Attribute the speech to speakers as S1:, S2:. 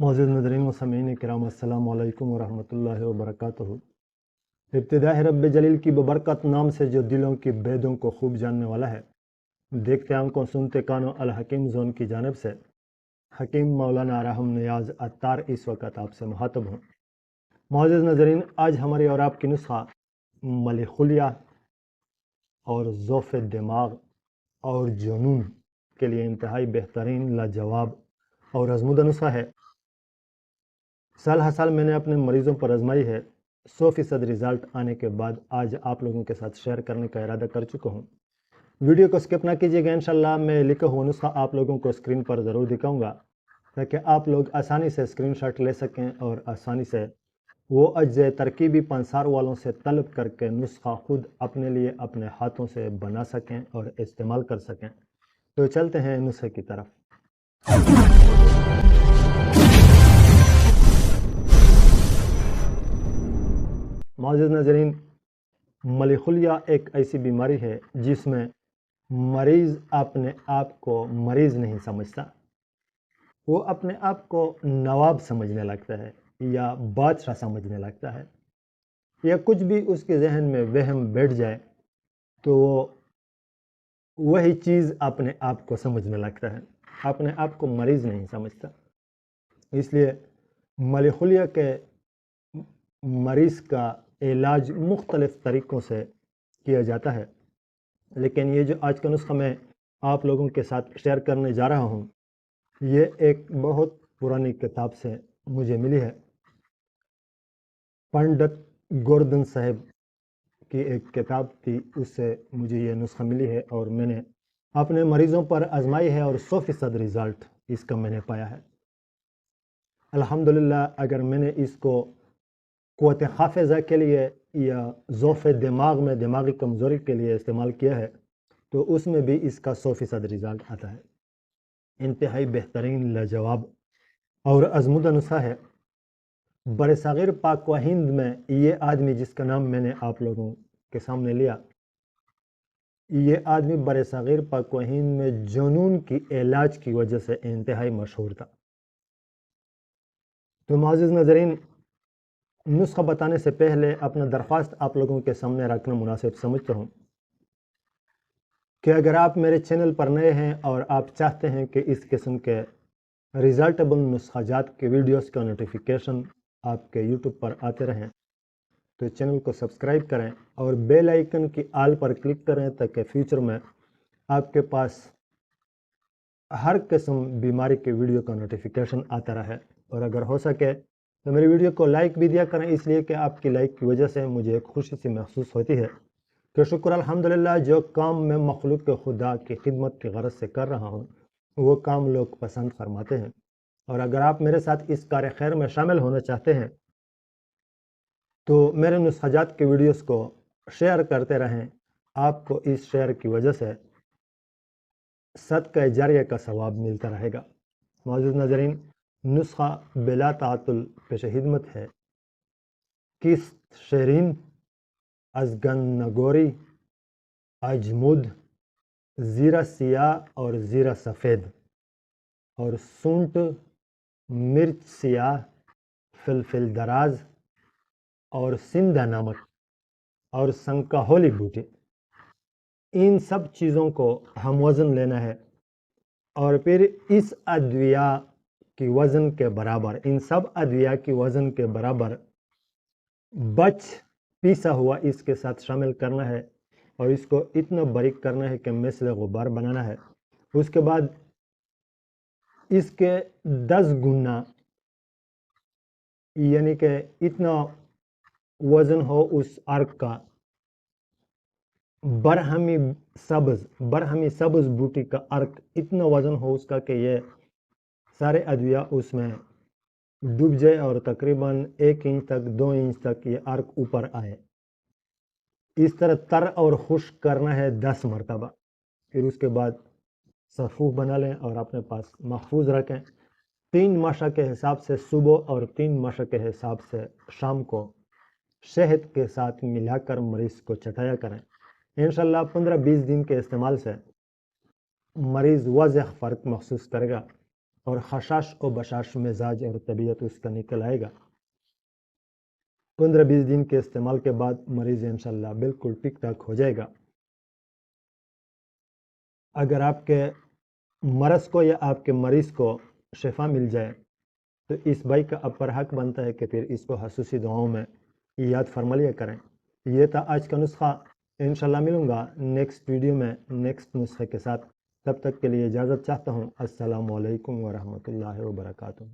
S1: معزز نظرین و سامعین کرام، السلام علیکم ورحمۃ اللہ وبرکاتہ۔ ابتدا ہے رب جلیل کی ببرکت نام سے جو دلوں کی بیدوں کو خوب جاننے والا ہے۔ دیکھتے آنکھوں سنتے کانوں الحکیم زون کی جانب سے حکیم مولانا رحم نیاز عطار اس وقت آپ سے مخاطب ہوں۔ معزز نظرین، آج ہماری اور آپ کی نسخہ ملی خلیہ اور ذوف دماغ اور جنون کے لیے انتہائی بہترین لاجواب اور ازمودہ نسخہ ہے۔ سال ہر سال میں نے اپنے مریضوں پر آزمائی ہے، 100% رزلٹ آنے کے بعد آج آپ لوگوں کے ساتھ شیئر کرنے کا ارادہ کر چکا ہوں۔ ویڈیو کو سکپ نہ کیجیے گا، انشاءاللہ میں لکھا ہوا نسخہ آپ لوگوں کو اسکرین پر ضرور دکھاؤں گا تاکہ آپ لوگ آسانی سے اسکرین شاٹ لے سکیں اور آسانی سے وہ اجزاء ترکیبی پنسار والوں سے طلب کر کے نسخہ خود اپنے لیے اپنے ہاتھوں سے بنا سکیں اور استعمال کر سکیں۔ تو چلتے ہیں نسخے کی طرف۔ معزز ناظرین، ملی خلیہ ایک ایسی بیماری ہے جس میں مریض اپنے آپ کو مریض نہیں سمجھتا، وہ اپنے آپ کو نواب سمجھنے لگتا ہے یا بادشاہ سمجھنے لگتا ہے، یا کچھ بھی اس کے ذہن میں وہم بیٹھ جائے تو وہ وہی چیز اپنے آپ کو سمجھنے لگتا ہے، اپنے آپ کو مریض نہیں سمجھتا۔ اس لیے ملی خلیہ کے مریض کا علاج مختلف طریقوں سے کیا جاتا ہے، لیکن یہ جو آج کا نسخہ میں آپ لوگوں کے ساتھ شیئر کرنے جا رہا ہوں، یہ ایک بہت پرانی کتاب سے مجھے ملی ہے۔ پنڈت گوردن صاحب کی ایک کتاب تھی، اس سے مجھے یہ نسخہ ملی ہے اور میں نے اپنے مریضوں پر آزمائی ہے اور 100% رزلٹ اس کا میں نے پایا ہے۔ الحمدللہ، اگر میں نے اس کو قوت حافظہ کے لیے یا ذوف دماغ میں دماغی کمزوری کے لیے استعمال کیا ہے تو اس میں بھی اس کا 100% رزلٹ آتا ہے۔ انتہائی بہترین لاجواب اور ازمودہ نسخہ ہے۔ بر صغیر پاک و ہند میں یہ آدمی جس کا نام میں نے آپ لوگوں کے سامنے لیا، یہ آدمی بر صغیر پاک و ہند میں جنون کی علاج کی وجہ سے انتہائی مشہور تھا۔ تو معزز ناظرین، نسخہ بتانے سے پہلے اپنا درخواست آپ لوگوں کے سامنے رکھنا مناسب سمجھتا ہوں کہ اگر آپ میرے چینل پر نئے ہیں اور آپ چاہتے ہیں کہ اس قسم کے ریزلٹیبل نسخہ جات کے ویڈیوز کا نوٹیفیکیشن آپ کے یوٹیوب پر آتے رہیں تو چینل کو سبسکرائب کریں اور بیل آئیکن کی آل پر کلک کریں تاکہ فیوچر میں آپ کے پاس ہر قسم بیماری کے ویڈیو کا نوٹیفیکیشن آتا رہے۔ اور اگر ہو سکے تو میری ویڈیو کو لائک بھی دیا کریں، اس لیے کہ آپ کی لائک کی وجہ سے مجھے ایک خوشی سی محسوس ہوتی ہے کہ شکر الحمدللہ جو کام میں مخلوق خدا کی خدمت کی غرض سے کر رہا ہوں وہ کام لوگ پسند فرماتے ہیں۔ اور اگر آپ میرے ساتھ اس کار خیر میں شامل ہونا چاہتے ہیں تو میرے نسخہ جات کے ویڈیوز کو شیئر کرتے رہیں، آپ کو اس شیئر کی وجہ سے صدقہ جاریہ کا ثواب ملتا رہے گا۔ معزز ناظرین، نسخہ بلا تعطل پیش خدمت ہے۔ کست شیرین، ازگن نگوری، اجمود، زیرہ سیاہ اور زیرہ سفید اور سونٹ، مرچ سیاہ، فلفل دراز اور سندھا نمک اور سنکاہولی بوٹی، ان سب چیزوں کو ہم وزن لینا ہے اور پھر اس ادویہ کی وزن کے برابر، ان سب ادویہ کی وزن کے برابر بچ پیسا ہوا اس کے ساتھ شامل کرنا ہے اور اس کو اتنا باریک کرنا ہے کہ مثل غبار بنانا ہے۔ اس کے بعد اس کے 10 گنا یعنی کہ اتنا وزن ہو اس عرق کا، برہمی سبز بوٹی کا عرق اتنا وزن ہو اس کا کہ یہ سارے ادویہ اس میں ڈوب جائے اور تقریباً 1 انچ تک 2 انچ تک یہ عرق اوپر آئے۔ اس طرح تر اور خشک کرنا ہے 10 مرتبہ۔ پھر اس کے بعد صفوف بنا لیں اور اپنے پاس محفوظ رکھیں۔ 3 مشق کے حساب سے صبح اور 3 مشق کے حساب سے شام کو شہد کے ساتھ ملا کر مریض کو چٹایا کریں۔ انشاءاللہ 15-20 دن کے استعمال سے مریض واضح فرق محسوس کرے گا اور خشاش و بشاش مزاج اور طبیعت اس کا نکل آئے گا۔ 15-20 دن کے استعمال کے بعد مریض انشاءاللہ بالکل ٹھیک ٹھاک ہو جائے گا۔ اگر آپ کے مرض کو یا آپ کے مریض کو شفا مل جائے تو اس بھائی کا اب پر حق بنتا ہے کہ پھر اس کو خصوصی دعاؤں میں یاد فرما لیا کریں۔ یہ تھا آج کا نسخہ، انشاءاللہ ملوں گا نیکسٹ ویڈیو میں نیکسٹ نسخے کے ساتھ۔ تب تک کے لیے اجازت چاہتا ہوں۔ السلام علیکم ورحمۃ اللہ وبرکاتہ۔